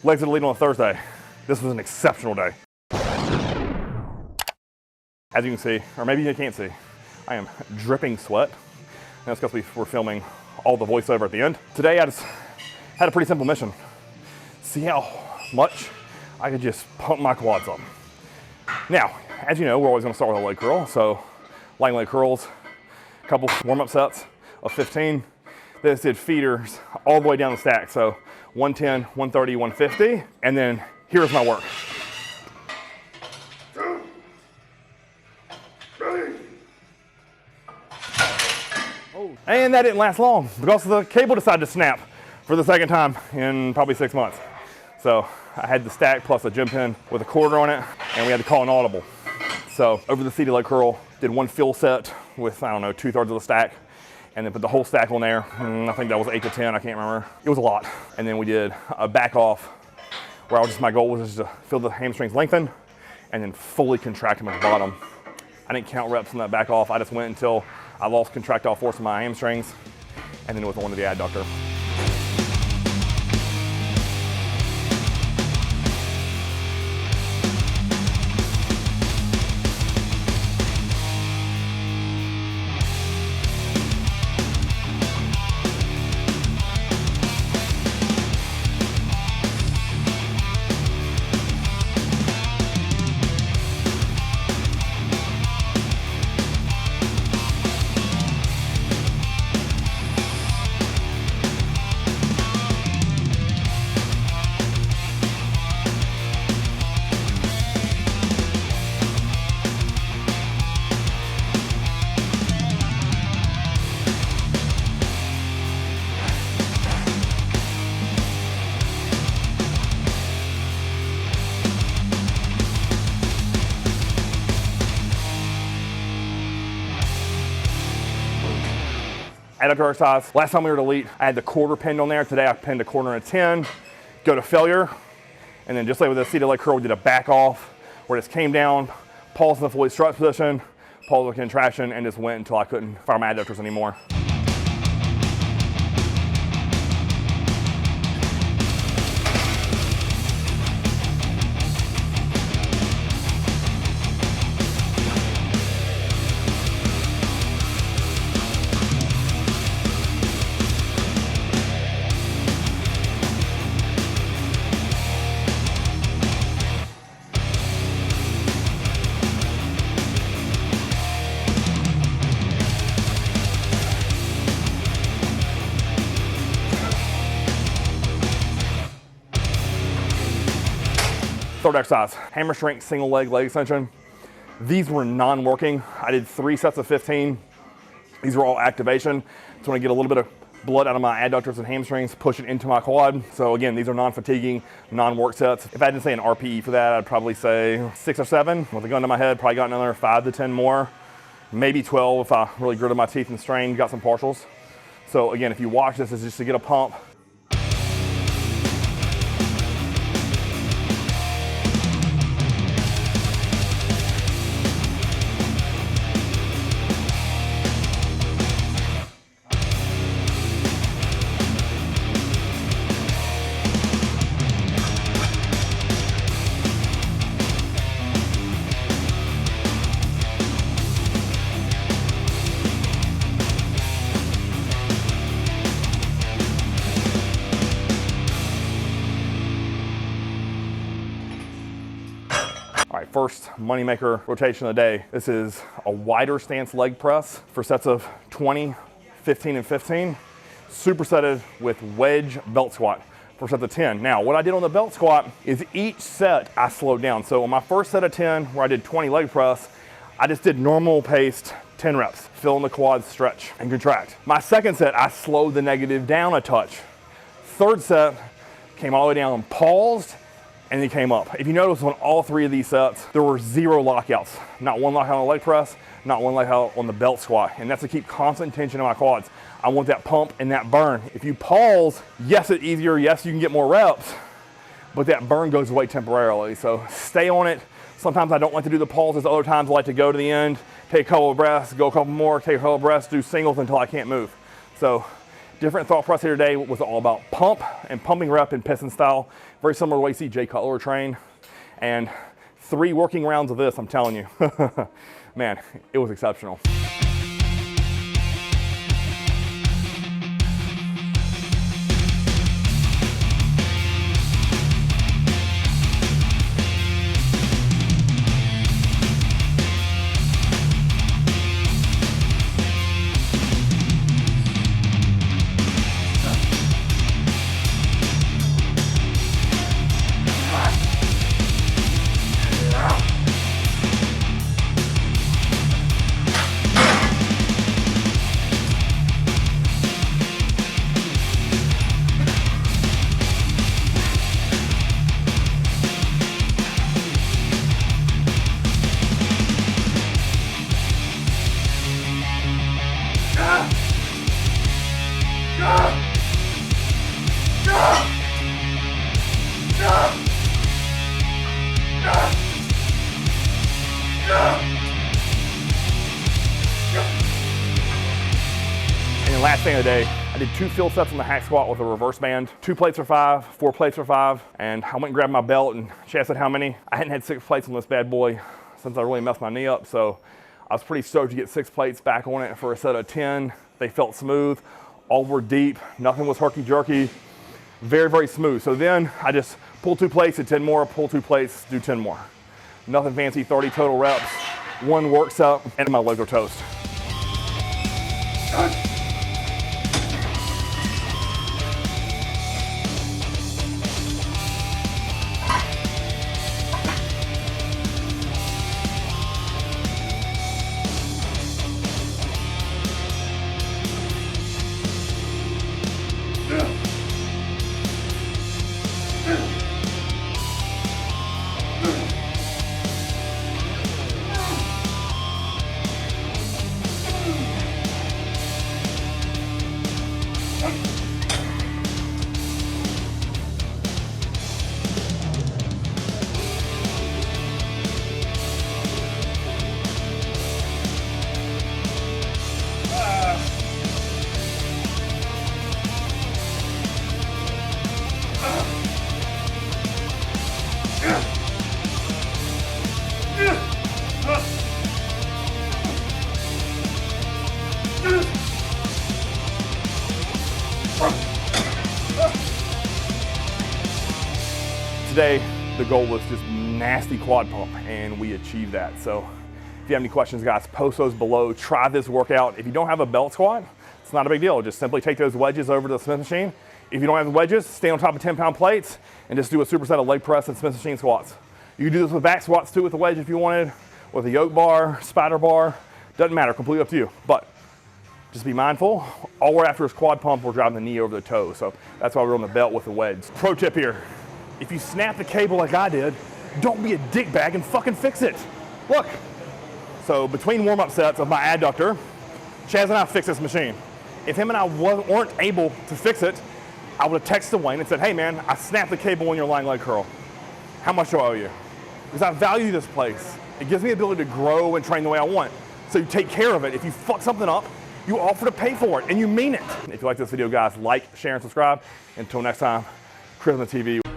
Legs to the lead on a Thursday. This was an exceptional day. As you can see, or maybe you can't see, I am dripping sweat. And that's because we were filming all the voiceover at the end. Today I just had a pretty simple mission. See how much I could just pump my quads up. Now, as you know, we're always gonna start with a leg curl. So lying leg curls, a couple warm-up sets of 15. This did feeders all the way down the stack. So 110, 130, 150, and then here's my work. And that didn't last long because the cable decided to snap for the second time in probably 6 months. So I had the stack plus a gym pin with a quarter on it, and we had to call an audible. So over the seated leg curl, did one fill set with, I don't know, 2/3 of the stack, and then put the whole stack on there. I think that was 8 to 10, I can't remember. It was a lot. And then we did a back off where my goal was just to feel the hamstrings lengthen and then fully contract them at the bottom. I didn't count reps on that back off. I just went until I lost contractile force in my hamstrings, and then it was on to the adductor. Adductor exercise. Last time we were at elite, I had the quarter pinned on there. Today I pinned a quarter and a 10, go to failure. And then just like with the seated leg curl, we did a back off where it just came down, paused in the fully stretch position, paused with contraction, and just went until I couldn't fire my adductors anymore. Third exercise, hammer strength, single leg extension. These were non-working. I did 3 sets of 15. These were all activation. So when I get a little bit of blood out of my adductors and hamstrings, push it into my quad. So again, these are non-fatiguing, non-work sets. If I had to say an RPE for that, I'd probably say 6 or 7. With a gun to my head, probably got another 5 to 10 more, maybe 12 if I really gritted my teeth and strained, got some partials. So again, if you watch this, it's just to get a pump. All right, first moneymaker rotation of the day. This is a wider stance leg press for sets of 20, 15, and 15. Supersetted with wedge belt squat for sets of 10. Now, what I did on the belt squat is each set I slowed down. So on my first set of 10, where I did 20 leg press, I just did normal paced 10 reps, filling the quads, stretch and contract. My second set, I slowed the negative down a touch. Third set, came all the way down and paused, and then came up. If you notice on all 3 of these sets, there were 0 lockouts. Not one lockout on the leg press, not one lockout on the belt squat. And that's to keep constant tension in my quads. I want that pump and that burn. If you pause, yes, it's easier, yes, you can get more reps, but that burn goes away temporarily. So stay on it. Sometimes I don't like to do the pauses. Other times I like to go to the end, take a couple of breaths, go a couple more, take a couple of breaths, do singles until I can't move. So different thought process here today was all about pump and pumping rep in piston style. Very similar to the way you see Jay Cutler train. And 3 working rounds of this, I'm telling you, man, it was exceptional. And last thing of the day, I did 2 field sets on the hack squat with a reverse band. 2 plates for 5, 4 plates for 5. And I went and grabbed my belt and Chad said how many. I hadn't had 6 plates on this bad boy since I really messed my knee up. So I was pretty stoked to get 6 plates back on it for a set of 10. They felt smooth, all were deep, nothing was herky jerky, very, very smooth. So then I just pull 2 plates, did 10 more, pull 2 plates, do 10 more. Nothing fancy, 30 total reps, 1 work set, and my legs are toast. Today, the goal was just nasty quad pump, and we achieved that. So if you have any questions, guys, post those below. Try this workout. If you don't have a belt squat, it's not a big deal. Just simply take those wedges over to the Smith machine. If you don't have the wedges, stay on top of 10-pound plates and just do a superset of leg press and Smith machine squats. You can do this with back squats too with the wedge if you wanted, with a yoke bar, spider bar, doesn't matter, completely up to you. But just be mindful, all we're after is quad pump, we're driving the knee over the toe. So that's why we're on the belt with the wedge. Pro tip here, if you snap the cable like I did, don't be a dickbag and fucking fix it. Look, so between warm-up sets of my adductor, Chaz and I fixed this machine. If him and I weren't able to fix it, I would have texted Wayne and said, hey man, I snapped the cable on your lying leg curl. How much do I owe you? Because I value this place. It gives me the ability to grow and train the way I want. So you take care of it. If you fuck something up, you offer to pay for it, and you mean it. If you like this video, guys, like, share, and subscribe. Until next time, Chris on the TV.